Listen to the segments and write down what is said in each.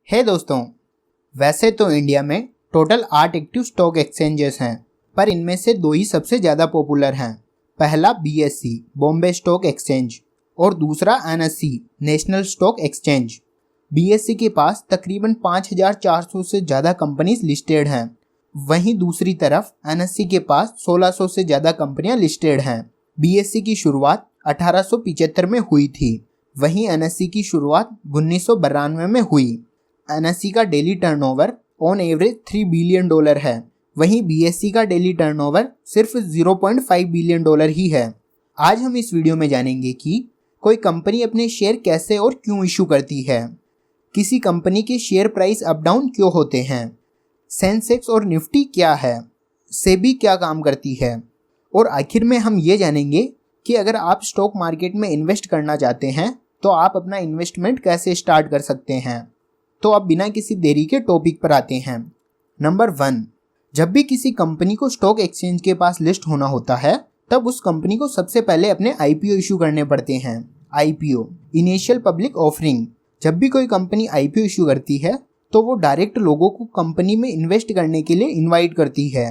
है दोस्तों, वैसे तो इंडिया में टोटल 8 एक्टिव स्टॉक एक्सचेंजेस हैं, पर इनमें से 2 ही सबसे ज़्यादा पॉपुलर हैं। पहला BSE बॉम्बे स्टॉक एक्सचेंज और दूसरा NSE national stock exchange. BSE के पास तकरीबन 5400 से ज़्यादा कंपनीज लिस्टेड हैं, वहीं दूसरी तरफ NSE के पास 1600 से ज़्यादा कंपनियां लिस्टेड हैं। BSE की शुरुआत 1875 में हुई थी, वहीं NSE की शुरुआत 1992 में हुई। NSE का daily turnover on average $3 billion है, वहीं BSE का डेली टर्नओवर सिर्फ $0.5 बिलियन ही है। आज हम इस वीडियो में जानेंगे कि कोई कंपनी अपने शेयर कैसे और क्यों इशू करती है, किसी कंपनी के शेयर प्राइस अप डाउन क्यों होते हैं, सेंसेक्स और निफ्टी क्या है, सेबी क्या काम करती है, और आखिर में हम ये जानेंगे कि अगर आप स्टॉक मार्केट में इन्वेस्ट करना चाहते हैं तो आप अपना इन्वेस्टमेंट कैसे स्टार्ट कर सकते हैं। तो अब बिना किसी देरी के टॉपिक पर आते हैं। नंबर 1, जब भी किसी कंपनी को स्टॉक एक्सचेंज के पास लिस्ट होना होता है तब उस कंपनी को सबसे पहले अपने IPO इशू करने पड़ते हैं। IPO initial public offering. जब भी कोई कंपनी IPO इशू करती है तो वो डायरेक्ट लोगों को कंपनी में इन्वेस्ट करने के लिए इन्वाइट करती है।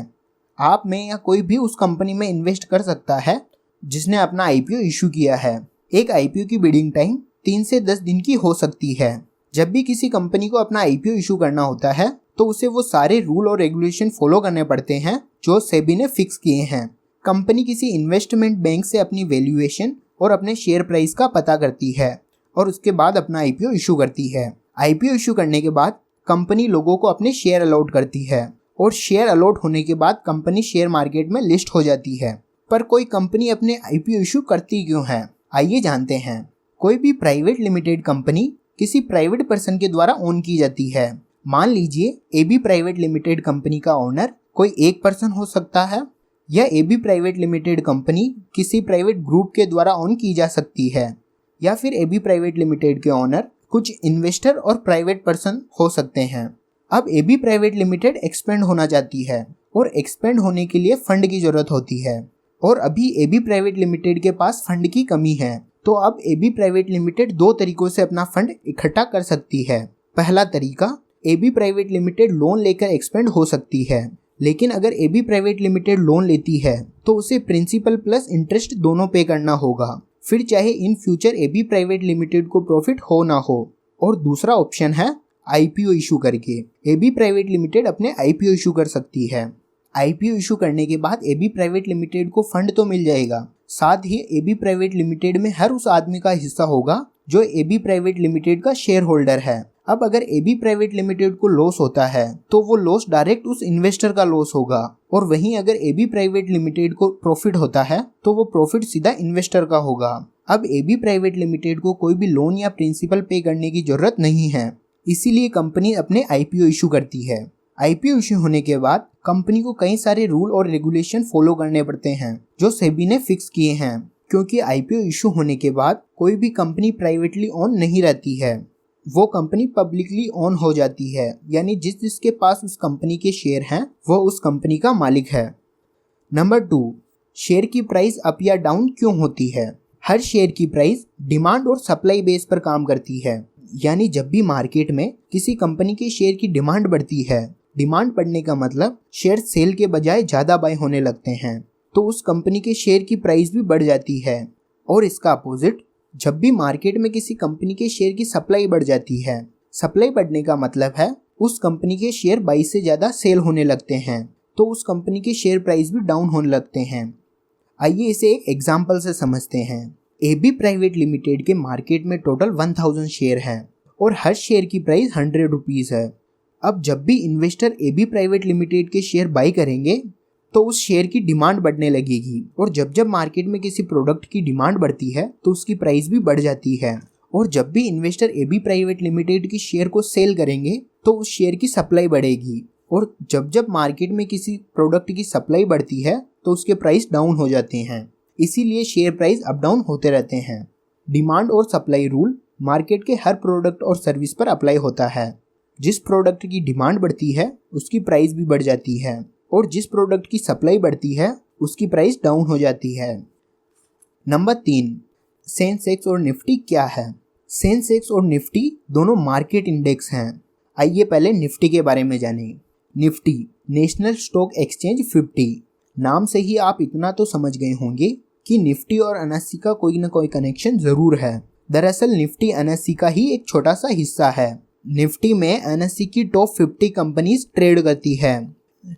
आप में या कोई भी उस कंपनी में इन्वेस्ट कर सकता है जिसने अपना IPO इशू किया है। एक IPO की बिडिंग टाइम 3 से 10 दिन की हो सकती है। जब भी किसी कंपनी को अपना IPO इशू करना होता है तो उसे वो सारे रूल और रेगुलेशन फॉलो करने पड़ते हैं जो सेबी ने फिक्स किए हैं। कंपनी किसी इन्वेस्टमेंट बैंक से अपनी वैल्यूएशन और अपने शेयर प्राइस का पता करती है और उसके बाद अपना IPO इशू करती है। IPO इशू करने के बाद कंपनी लोगों को अपने शेयर अलॉट करती है और शेयर अलॉट होने के बाद कंपनी शेयर मार्केट में लिस्ट हो जाती है। पर कोई कंपनी अपने IPO इशू करती क्यों है, आइए जानते हैं। कोई भी प्राइवेट लिमिटेड कंपनी किसी प्राइवेट पर्सन के द्वारा ओन की जाती है। मान लीजिए AB प्राइवेट लिमिटेड कंपनी का ओनर कोई एक पर्सन हो सकता है, या AB प्राइवेट लिमिटेड कंपनी किसी प्राइवेट ग्रुप के द्वारा ओन की जा सकती है, या फिर AB प्राइवेट लिमिटेड के ओनर कुछ इन्वेस्टर और प्राइवेट पर्सन हो सकते हैं। अब AB प्राइवेट लिमिटेड एक्सपेंड होना चाहती है और एक्सपेंड होने के लिए फंड की जरूरत होती है, और अभी AB प्राइवेट लिमिटेड के पास फंड की कमी है। तो अब AB प्राइवेट लिमिटेड 2 तरीकों से अपना फंड इकट्ठा कर सकती है। पहला तरीका, AB प्राइवेट लिमिटेड लोन लेकर एक्सपेंड हो सकती है, लेकिन अगर AB प्राइवेट लिमिटेड लोन लेती है तो उसे प्रिंसिपल प्लस इंटरेस्ट दोनों पे करना होगा, फिर चाहे in future AB private limited को प्रॉफिट हो ना हो। और दूसरा ऑप्शन है IPO इशू करके AB प्राइवेट लिमिटेड अपने IPO इशू कर सकती है। IPO इशू करने के बाद AB प्राइवेट लिमिटेड को फंड तो मिल जाएगा, साथ ही AB प्राइवेट लिमिटेड में हर उस आदमी का हिस्सा होगा जो AB प्राइवेट लिमिटेड का शेयर होल्डर है। अब अगर AB प्राइवेट लिमिटेड को लॉस होता है तो वो लॉस डायरेक्ट उस इन्वेस्टर का लॉस होगा, और वहीं अगर AB प्राइवेट लिमिटेड को प्रॉफिट होता है तो वो प्रॉफिट सीधा इन्वेस्टर का होगा। अब AB प्राइवेट लिमिटेड को कोई भी लोन या प्रिंसिपल पे करने की जरूरत नहीं है, इसीलिए कंपनी अपने IPO इशू करती है। IPO इशू होने के बाद कंपनी को कई सारे रूल और रेगुलेशन फॉलो करने पड़ते हैं जो सेबी ने फिक्स किए हैं, क्योंकि IPO इशू होने के बाद कोई भी कंपनी प्राइवेटली ओन नहीं रहती है, वो कंपनी पब्लिकली ओन हो जाती है, यानी जिसके पास उस कंपनी के शेयर हैं वो उस कंपनी का मालिक है। नंबर 2, शेयर की प्राइस अप या डाउन क्यों होती है। हर शेयर की प्राइस डिमांड और सप्लाई बेस पर काम करती है, यानी जब भी मार्केट में किसी कंपनी के शेयर की डिमांड बढ़ती है, डिमांड बढ़ने का मतलब शेयर सेल के बजाय ज़्यादा बाय होने लगते हैं, तो उस कंपनी के शेयर की प्राइस भी बढ़ जाती है। और इसका अपोजिट, जब भी मार्केट में किसी कंपनी के शेयर की सप्लाई बढ़ जाती है, सप्लाई बढ़ने का मतलब है उस कंपनी के शेयर बाई से ज़्यादा सेल होने लगते हैं, तो उस कंपनी के शेयर प्राइस भी डाउन होने लगते हैं। आइए इसे एक एग्जाम्पल से समझते हैं। AB प्राइवेट लिमिटेड के मार्केट में टोटल 1000 शेयर हैं और हर शेयर की प्राइस 100 रुपीज़ है। अब जब भी इन्वेस्टर AB प्राइवेट लिमिटेड के शेयर बाई करेंगे तो उस शेयर की डिमांड बढ़ने लगेगी, और जब जब मार्केट में किसी प्रोडक्ट की डिमांड बढ़ती है तो उसकी प्राइस भी बढ़ जाती है। और जब भी इन्वेस्टर AB प्राइवेट लिमिटेड की शेयर को सेल करेंगे तो उस शेयर की सप्लाई बढ़ेगी, और जब जब मार्केट में किसी प्रोडक्ट की सप्लाई बढ़ती है तो उसके प्राइस डाउन हो जाते हैं। इसीलिए शेयर प्राइस अप डाउन होते रहते हैं। डिमांड और सप्लाई रूल मार्केट के हर प्रोडक्ट और सर्विस पर अप्लाई होता है। जिस प्रोडक्ट की डिमांड बढ़ती है उसकी प्राइस भी बढ़ जाती है, और जिस प्रोडक्ट की सप्लाई बढ़ती है उसकी प्राइस डाउन हो जाती है। नंबर 3, सेंसेक्स और निफ्टी क्या है। सेंसेक्स और निफ्टी दोनों मार्केट इंडेक्स हैं। आइए पहले निफ्टी के बारे में जानें। Nifty national stock exchange 50। नाम से ही आप इतना तो समझ गए होंगे कि निफ्टी और एनएससी का कोई ना कोई कनेक्शन जरूर है। दरअसल निफ्टी एनएससी का ही एक छोटा सा हिस्सा है। निफ्टी में एनएससी की टॉप 50 कंपनीज ट्रेड करती है।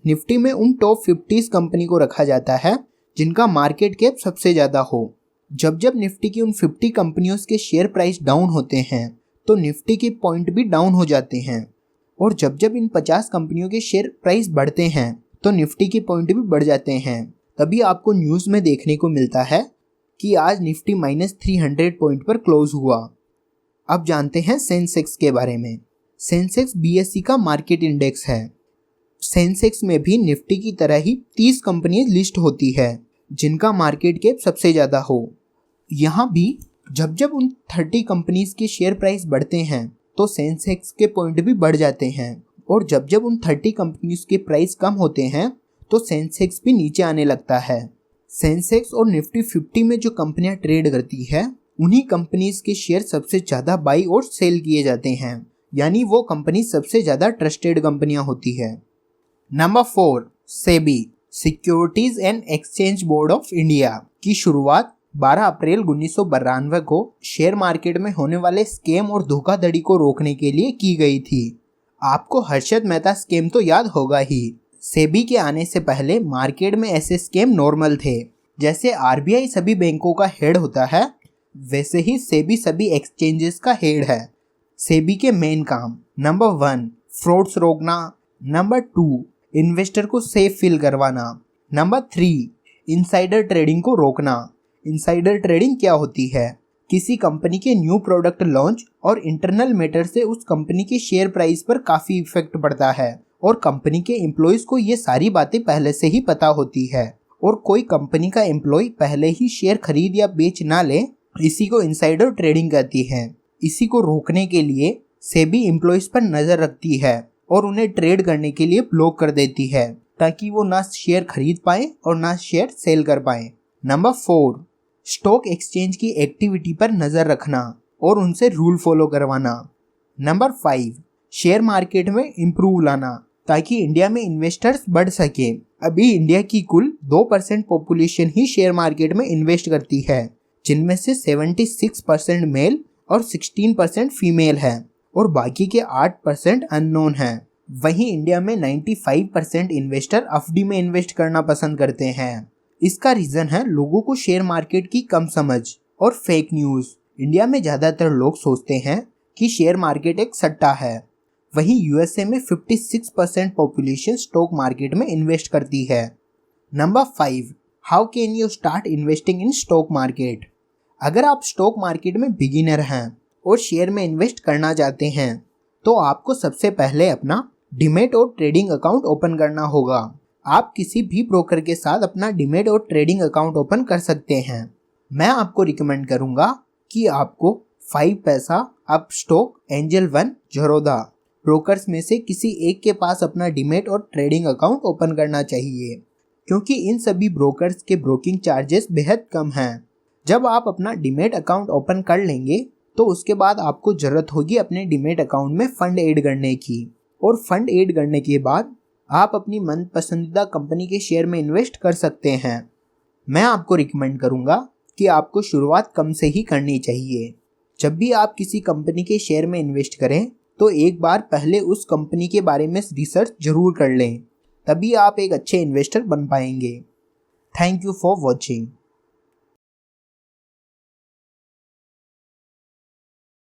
निफ्टी में उन टॉप 50 कंपनी को रखा जाता है जिनका मार्केट कैप सबसे ज़्यादा हो। जब जब निफ्टी की उन 50 कंपनियों के शेयर प्राइस डाउन होते हैं तो निफ्टी के पॉइंट भी डाउन हो जाते हैं, और जब जब इन 50 कंपनियों के शेयर प्राइस बढ़ते हैं तो निफ्टी के पॉइंट भी बढ़ जाते हैं। तभी आपको न्यूज़ में देखने को मिलता है कि आज निफ्टी -300 पॉइंट पर क्लोज हुआ। अब जानते हैं सेंसेक्स के बारे में। सेंसेक्स बीएसई का मार्केट इंडेक्स है। सेंसेक्स में भी निफ्टी की तरह ही 30 कंपनी लिस्ट होती है जिनका मार्केट कैप सबसे ज़्यादा हो। यहाँ भी जब जब उन 30 कंपनीज के शेयर प्राइस बढ़ते हैं तो सेंसेक्स के पॉइंट भी बढ़ जाते हैं, और जब जब उन 30 कंपनीज के प्राइस कम होते हैं तो सेंसेक्स भी नीचे आने लगता है। सेंसेक्स और निफ्टी 50 में जो कंपनियां ट्रेड करती है उन्हीं कंपनीज के शेयर सबसे ज़्यादा बाई और सेल किए जाते हैं, यानी वो कंपनी सबसे ज़्यादा ट्रस्टेड कंपनियां होती है। Number 4, SEBI securities and exchange board of India की शुरुआत 12 अप्रैल 1992 को शेयर मार्केट में होने वाले स्कैम और धोखाधड़ी को रोकने के लिए की गई थी। आपको हर्षद मेहता स्कैम तो याद होगा ही। सेबी के आने से पहले मार्केट में ऐसे स्कैम नॉर्मल थे। जैसे आरबीआई सभी बैंकों का हेड होता है, वैसे ही सेबी सभी एक्सचेंजेस का हेड है। सेबी के मेन काम नंबर 1 फ्रॉड्स रोकना, नंबर 2 इन्वेस्टर को सेफ फील करवाना, नंबर 3 इनसाइडर ट्रेडिंग को रोकना। इनसाइडर ट्रेडिंग क्या होती है? किसी कंपनी के न्यू प्रोडक्ट लॉन्च और इंटरनल मैटर से उस कंपनी के शेयर प्राइस पर काफ़ी इफेक्ट पड़ता है, और कंपनी के एम्प्लॉयज़ को ये सारी बातें पहले से ही पता होती है, और कोई कंपनी का एम्प्लॉय पहले ही शेयर खरीद या बेच ना ले, इसी को इनसाइडर ट्रेडिंग कहती है। इसी को रोकने के लिए सेबी एम्प्लॉयज़ पर नज़र रखती है और उन्हें ट्रेड करने के लिए ब्लॉक कर देती है ताकि वो ना शेयर खरीद पाए और ना शेयर सेल कर पाए। नंबर 4 स्टॉक एक्सचेंज की एक्टिविटी पर नज़र रखना और उनसे रूल फॉलो करवाना। नंबर 5 शेयर मार्केट में इम्प्रूव लाना ताकि इंडिया में इन्वेस्टर्स बढ़ सके। अभी इंडिया की कुल 2% पॉपुलेशन ही शेयर मार्केट में इन्वेस्ट करती है, जिनमें से 76% मेल और 16% फीमेल है, और बाकी के 8% अननोन हैं। वहीं इंडिया में 95% इन्वेस्टर एफडी में इन्वेस्ट करना पसंद करते हैं। इसका रीज़न है लोगों को शेयर मार्केट की कम समझ और फेक न्यूज़। इंडिया में ज़्यादातर लोग सोचते हैं कि शेयर मार्केट एक सट्टा है। वहीं यूएसए में 56% पॉपुलेशन स्टॉक मार्केट में इन्वेस्ट करती है। Number 5 how can you start investing in stock market. अगर आप स्टॉक मार्केट में बिगिनर हैं और शेयर में इन्वेस्ट करना चाहते हैं तो आपको सबसे पहले अपना डीमैट और ट्रेडिंग अकाउंट ओपन करना होगा। आप किसी भी ब्रोकर के साथ अपना डीमैट और ट्रेडिंग अकाउंट ओपन कर सकते हैं। मैं आपको रिकमेंड करूंगा कि आपको 5 पैसा, अपस्टॉक, एंजल वन, ज़रोदा ब्रोकर्स में से किसी एक के पास अपना डीमैट और ट्रेडिंग अकाउंट ओपन करना चाहिए, क्योंकि इन सभी ब्रोकर्स के ब्रोकिंग चार्जेस बेहद कम हैं। जब आप अपना डीमैट अकाउंट ओपन कर लेंगे तो उसके बाद आपको ज़रूरत होगी अपने डीमैट अकाउंट में फ़ंड ऐड करने की, और फंड ऐड करने के बाद आप अपनी मन पसंदीदा कंपनी के शेयर में इन्वेस्ट कर सकते हैं। मैं आपको रिकमेंड करूंगा कि आपको शुरुआत कम से ही करनी चाहिए। जब भी आप किसी कंपनी के शेयर में इन्वेस्ट करें तो एक बार पहले उस कंपनी के बारे में रिसर्च जरूर कर लें, तभी आप एक अच्छे इन्वेस्टर बन पाएंगे। Thank you for watching.